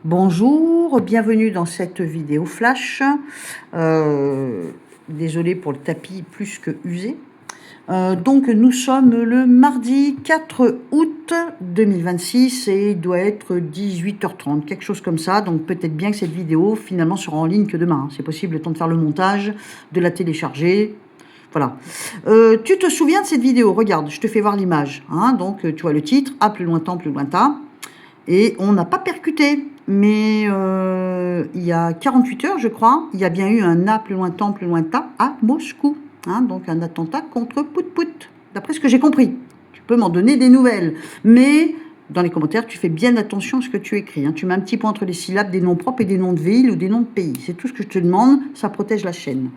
Bonjour, bienvenue dans cette vidéo flash. Désolé pour le tapis plus que usé. Donc nous sommes le mardi 4 août 2026 et il doit être 18h30, quelque chose comme ça. Donc peut-être bien que cette vidéo finalement sera en ligne que demain. C'est possible, le temps de faire le montage, de la télécharger. Voilà. Tu te souviens de cette vidéo? Regarde, je te fais voir l'image. Donc tu vois le titre, A plus lointain, plus lointain. Et on n'a pas percuté. Mais il y a 48 heures, je crois, il y a bien eu un A plus lointain à Moscou. Donc un attentat contre Pout-Pout, d'après ce que j'ai compris. Tu peux m'en donner des nouvelles. Mais dans les commentaires, tu fais bien attention à ce que tu écris. Tu mets un petit point entre les syllabes, des noms propres et des noms de villes ou des noms de pays. C'est tout ce que je te demande, ça protège la chaîne.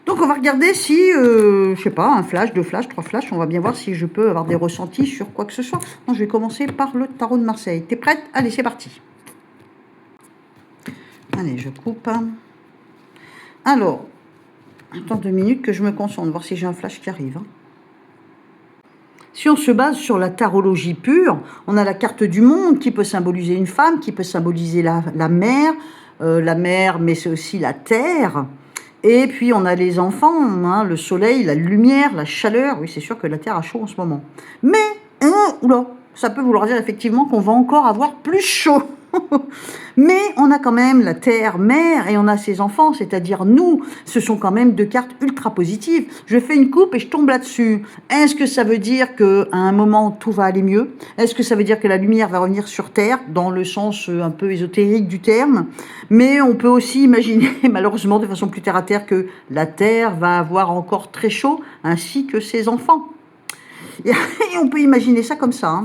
Donc on va regarder si, je sais pas, un flash, deux flashs, trois flashs, on va bien voir si je peux avoir des ressentis sur quoi que ce soit. Non, je vais commencer par le tarot de Marseille. T'es prête? Allez, c'est parti. Allez, je coupe. Alors, attends 2 minutes que je me concentre, voir si j'ai un flash qui arrive. Si on se base sur la tarologie pure, on a la carte du monde qui peut symboliser une femme, qui peut symboliser la mer, mais c'est aussi la terre. Et puis on a les enfants, le soleil, la lumière, la chaleur. Oui, c'est sûr que la terre a chaud en ce moment. Mais, oula, ça peut vouloir dire effectivement qu'on va encore avoir plus chaud. Mais on a quand même la terre mère et on a ses enfants, c'est-à-dire nous. Ce sont quand même deux cartes ultra positives. Je fais une coupe et je tombe là-dessus. Est-ce que ça veut dire qu'à un moment tout va aller mieux? Est-ce que ça veut dire que la lumière va revenir sur terre, dans le sens un peu ésotérique du terme? Mais on peut aussi imaginer, malheureusement de façon plus terre à terre, que la terre va avoir encore très chaud, ainsi que ses enfants. Et on peut imaginer ça comme ça.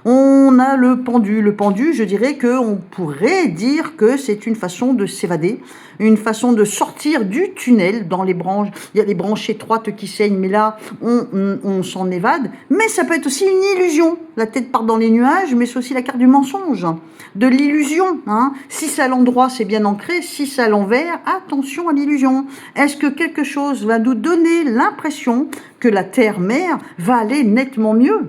On a le pendu. Le pendu, je dirais qu'on pourrait dire que c'est une façon de s'évader, une façon de sortir du tunnel dans les branches. Il y a des branches étroites qui saignent, mais là, on s'en évade. Mais ça peut être aussi une illusion. La tête part dans les nuages, mais c'est aussi la carte du mensonge, de l'illusion. Si c'est à l'endroit, c'est bien ancré. Si c'est à l'envers, attention à l'illusion. Est-ce que quelque chose va nous donner l'impression que la terre-mère va aller nettement mieux?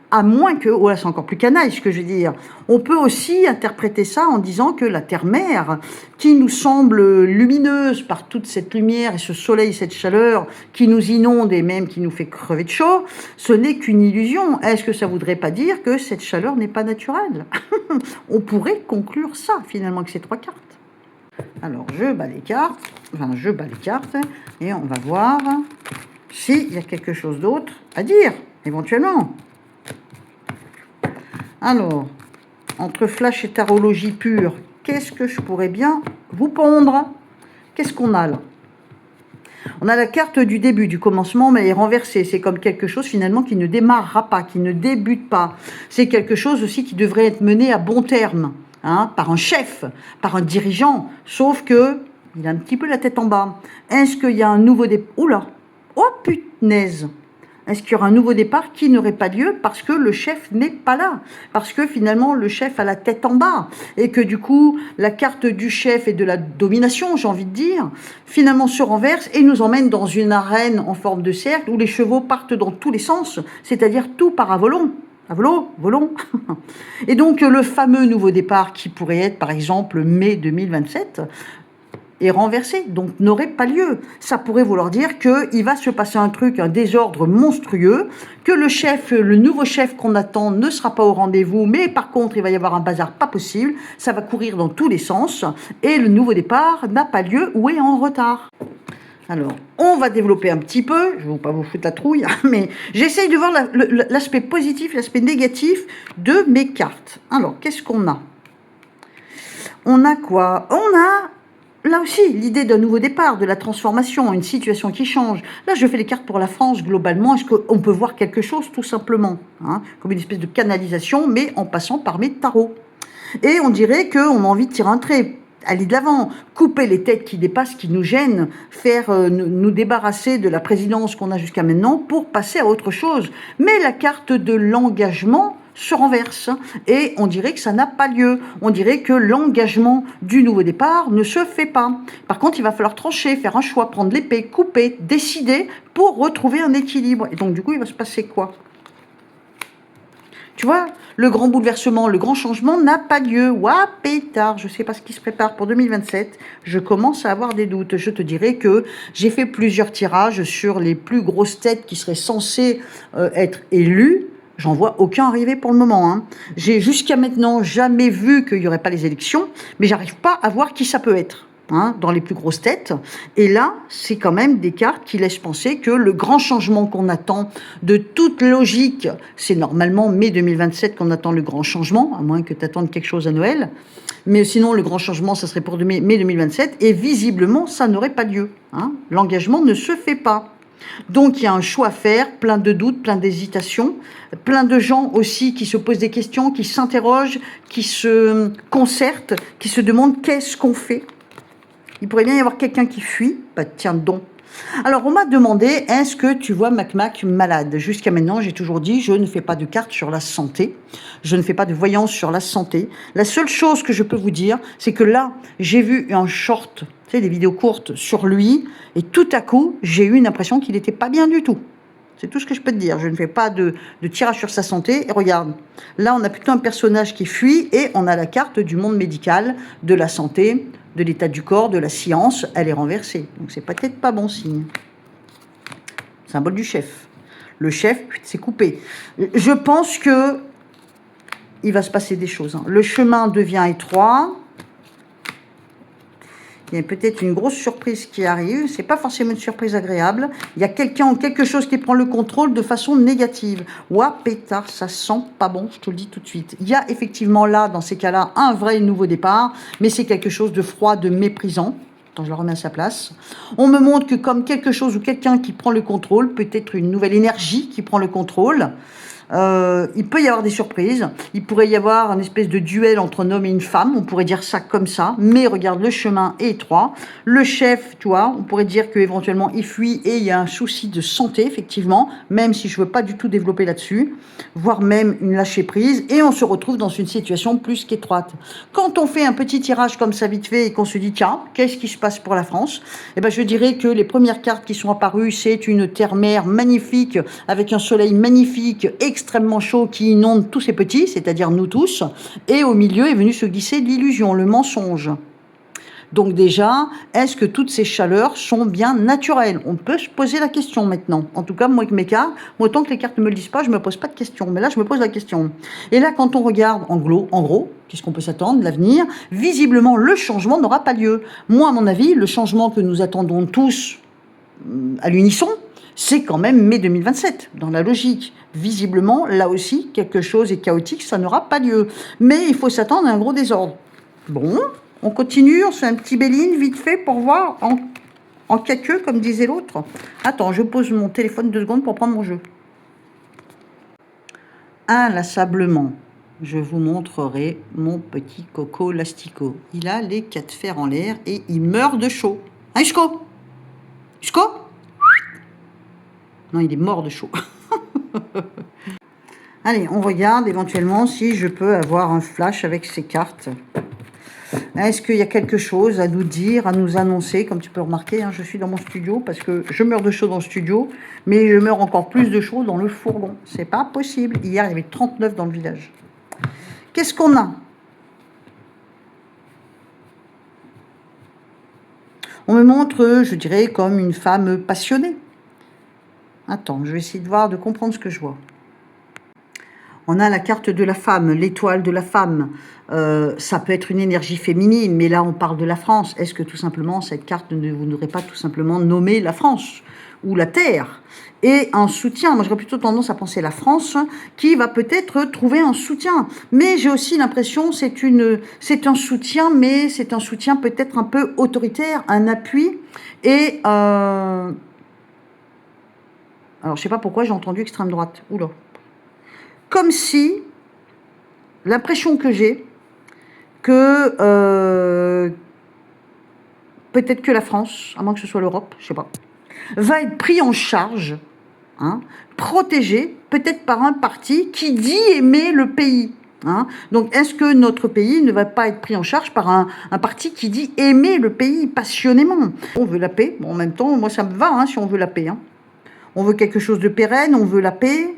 À moins que, oh là c'est encore plus canaille ce que je veux dire, on peut aussi interpréter ça en disant que la terre-mère, qui nous semble lumineuse par toute cette lumière et ce soleil, cette chaleur qui nous inonde et même qui nous fait crever de chaud, ce n'est qu'une illusion. Est-ce que ça voudrait pas dire que cette chaleur n'est pas naturelle? On pourrait conclure ça finalement avec ces trois cartes. Alors je bats les cartes, et on va voir s'il y a quelque chose d'autre à dire, éventuellement. Alors, entre flash et tarologie pure, qu'est-ce que je pourrais bien vous pondre? Qu'est-ce qu'on a là? On a la carte du début, du commencement, mais elle est renversée. C'est comme quelque chose finalement qui ne démarrera pas, qui ne débute pas. C'est quelque chose aussi qui devrait être mené à bon terme, par un chef, par un dirigeant. Sauf que il a un petit peu la tête en bas. Est-ce qu'il y a un nouveau départ? Oula! Oh punaise! Est-ce qu'il y aura un nouveau départ qui n'aurait pas lieu parce que le chef n'est pas là? Parce que finalement, le chef a la tête en bas. Et que du coup, la carte du chef et de la domination, j'ai envie de dire, finalement se renverse et nous emmène dans une arène en forme de cercle où les chevaux partent dans tous les sens, c'est-à-dire tout part à volon. À volon. Et donc, le fameux nouveau départ qui pourrait être, par exemple, mai 2027... est renversé, donc n'aurait pas lieu. Ça pourrait vouloir dire qu'il va se passer un truc, un désordre monstrueux, que le nouveau chef qu'on attend ne sera pas au rendez-vous, mais par contre, il va y avoir un bazar pas possible, ça va courir dans tous les sens, et le nouveau départ n'a pas lieu ou est en retard. Alors, on va développer un petit peu, je ne vais pas vous foutre la trouille, mais j'essaye de voir l'aspect positif, l'aspect négatif de mes cartes. Alors, qu'est-ce qu'on a? On a quoi? On a là aussi, l'idée d'un nouveau départ, de la transformation, une situation qui change. Là, je fais les cartes pour la France, globalement. Est-ce qu'on peut voir quelque chose, tout simplement, comme une espèce de canalisation, mais en passant par mes tarots. Et on dirait qu'on a envie de tirer un trait, aller de l'avant, couper les têtes qui dépassent, qui nous gênent, faire nous débarrasser de la présidence qu'on a jusqu'à maintenant pour passer à autre chose. Mais la carte de l'engagement se renverse et on dirait que ça n'a pas lieu. On dirait que l'engagement du nouveau départ ne se fait pas. Par contre, il va falloir trancher, faire un choix, prendre l'épée, couper, décider pour retrouver un équilibre. Et donc, du coup, il va se passer quoi? Tu vois, le grand bouleversement, le grand changement n'a pas lieu. Ouah, pétard, je ne sais pas ce qui se prépare pour 2027. Je commence à avoir des doutes. Je te dirais que j'ai fait plusieurs tirages sur les plus grosses têtes qui seraient censées être élues. J'en vois aucun arriver pour le moment. Hein. J'ai jusqu'à maintenant jamais vu qu'il n'y aurait pas les élections, mais j'arrive pas à voir qui ça peut être. Hein, dans les plus grosses têtes. Et là, c'est quand même des cartes qui laissent penser que le grand changement qu'on attend, de toute logique, c'est normalement mai 2027 qu'on attend le grand changement, à moins que tu attendes quelque chose à Noël. Mais sinon, le grand changement, ça serait pour mai 2027. Et visiblement, ça n'aurait pas lieu. Hein. L'engagement ne se fait pas. Donc il y a un choix à faire, plein de doutes, plein d'hésitations, plein de gens aussi qui se posent des questions, qui s'interrogent, qui se concertent, qui se demandent qu'est-ce qu'on fait. Il pourrait bien y avoir quelqu'un qui fuit. Bah, tiens donc. Alors, on m'a demandé, est-ce que tu vois Mac malade? Jusqu'à maintenant, j'ai toujours dit, je ne fais pas de carte sur la santé. Je ne fais pas de voyance sur la santé. La seule chose que je peux vous dire, c'est que là, j'ai vu un short, tu sais, des vidéos courtes sur lui, et tout à coup, j'ai eu une impression qu'il n'était pas bien du tout. C'est tout ce que je peux te dire. Je ne fais pas de tirage sur sa santé. Et regarde, là, on a plutôt un personnage qui fuit, et on a la carte du monde médical, de la santé, de l'état du corps, de la science, elle est renversée. Donc c'est peut-être pas bon signe. Symbole du chef. Le chef, c'est coupé. Je pense que il va se passer des choses. Hein. Le chemin devient étroit. Il y a peut-être une grosse surprise qui arrive. C'est pas forcément une surprise agréable. Il y a quelqu'un ou quelque chose qui prend le contrôle de façon négative. Ouah, pétard, ça sent pas bon, je te le dis tout de suite. Il y a effectivement là, dans ces cas-là, un vrai nouveau départ, mais c'est quelque chose de froid, de méprisant. Attends, je le remets à sa place. On me montre que comme quelque chose ou quelqu'un qui prend le contrôle, peut-être une nouvelle énergie qui prend le contrôle. Il peut y avoir des surprises, il pourrait y avoir un espèce de duel entre un homme et une femme, on pourrait dire ça comme ça, mais regarde, le chemin est étroit, le chef, tu vois, on pourrait dire qu'éventuellement il fuit et il y a un souci de santé, effectivement, même si je veux pas du tout développer là-dessus, voire même une lâcher prise, et on se retrouve dans une situation plus qu'étroite. Quand on fait un petit tirage comme ça vite fait et qu'on se dit, tiens, qu'est-ce qui se passe pour la France? Eh ben, je dirais que les premières cartes qui sont apparues, c'est une terre-mer magnifique, avec un soleil magnifique, extrêmement chaud qui inonde tous ces petits, c'est-à-dire nous tous, et au milieu est venu se glisser l'illusion, le mensonge. Donc déjà, est-ce que toutes ces chaleurs sont bien naturelles? On peut se poser la question maintenant. En tout cas, moi avec mes cartes, moi tant que les cartes ne me le disent pas, je ne me pose pas de questions. Mais là, je me pose la question. Et là, quand on regarde en gros, qu'est-ce qu'on peut s'attendre, l'avenir? Visiblement, le changement n'aura pas lieu. Moi, à mon avis, le changement que nous attendons tous à l'unisson, c'est quand même mai 2027, dans la logique. Visiblement, là aussi, quelque chose est chaotique, ça n'aura pas lieu. Mais il faut s'attendre à un gros désordre. Bon, on continue, on fait un petit béline vite fait pour voir en caqueux, comme disait l'autre. Attends, je pose mon téléphone 2 secondes pour prendre mon jeu. Inlassablement, je vous montrerai mon petit coco Lastico. Il a les 4 fers en l'air et il meurt de chaud. Hein, Jusco? Non, il est mort de chaud. Allez, on regarde éventuellement si je peux avoir un flash avec ces cartes. Est-ce qu'il y a quelque chose à nous dire, à nous annoncer? Comme tu peux remarquer, hein, je suis dans mon studio parce que je meurs de chaud dans le studio, mais je meurs encore plus de chaud dans le fourgon. C'est pas possible. Hier, il y avait 39 dans le village. Qu'est-ce qu'on a? On me montre, je dirais, comme une femme passionnée. Attends, je vais essayer de voir, de comprendre ce que je vois. On a la carte de la femme, l'étoile de la femme. Ça peut être une énergie féminine, mais là, on parle de la France. Est-ce que tout simplement, cette carte, vous n'aurez pas tout simplement nommé la France ou la Terre? Et un soutien, moi j'aurais plutôt tendance à penser la France, qui va peut-être trouver un soutien. Mais j'ai aussi l'impression c'est un soutien, mais c'est un soutien peut-être un peu autoritaire, un appui. Et alors je sais pas pourquoi j'ai entendu extrême droite. Oula. Comme si, l'impression que j'ai, que peut-être que la France, à moins que ce soit l'Europe, je sais pas, va être pris en charge, hein, protégé, peut-être par un parti qui dit aimer le pays. Hein. Donc, est-ce que notre pays ne va pas être pris en charge par un parti qui dit aimer le pays passionnément? On veut la paix, bon, en même temps, moi ça me va hein, si on veut la paix. Hein. On veut quelque chose de pérenne, on veut la paix.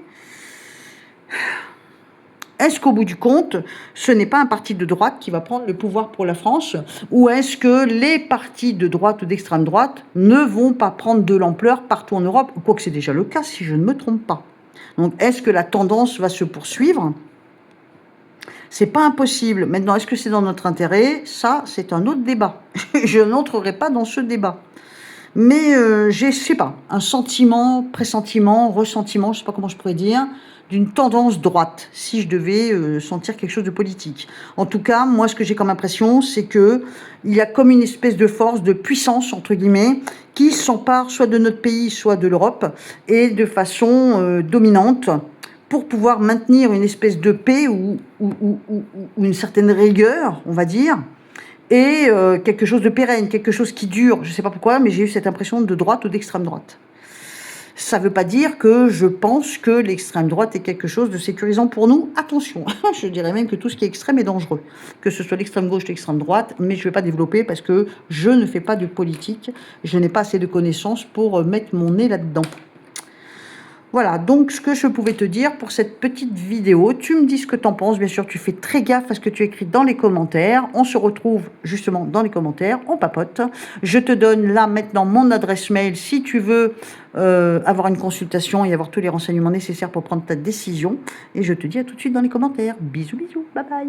est-ce qu'au bout du compte, ce n'est pas un parti de droite qui va prendre le pouvoir pour la France, ou est-ce que les partis de droite ou d'extrême droite ne vont pas prendre de l'ampleur partout en Europe, quoique c'est déjà le cas si je ne me trompe pas. Donc est-ce que la tendance va se poursuivre? C'est pas impossible. Maintenant, est-ce que c'est dans notre intérêt? Ça, c'est un autre débat. Je n'entrerai pas dans ce débat. Mais je sais pas, un sentiment, pressentiment, ressentiment, je sais pas comment je pourrais dire, d'une tendance droite, si je devais sentir quelque chose de politique. En tout cas, moi, ce que j'ai comme impression, c'est que il y a comme une espèce de force, de puissance, entre guillemets, qui s'empare soit de notre pays, soit de l'Europe, et de façon dominante, pour pouvoir maintenir une espèce de paix ou une certaine rigueur, on va dire, et quelque chose de pérenne, quelque chose qui dure. Je ne sais pas pourquoi, mais j'ai eu cette impression de droite ou d'extrême droite. Ça ne veut pas dire que je pense que l'extrême droite est quelque chose de sécurisant pour nous. Attention, je dirais même que tout ce qui est extrême est dangereux. Que ce soit l'extrême gauche ou l'extrême droite, mais je ne vais pas développer parce que je ne fais pas de politique. Je n'ai pas assez de connaissances pour mettre mon nez là-dedans. Voilà, donc ce que je pouvais te dire pour cette petite vidéo, tu me dis ce que tu en penses, bien sûr tu fais très gaffe à ce que tu écris dans les commentaires, on se retrouve justement dans les commentaires, on papote, je te donne là maintenant mon adresse mail si tu veux avoir une consultation et avoir tous les renseignements nécessaires pour prendre ta décision, et je te dis à tout de suite dans les commentaires, bisous bisous, bye bye.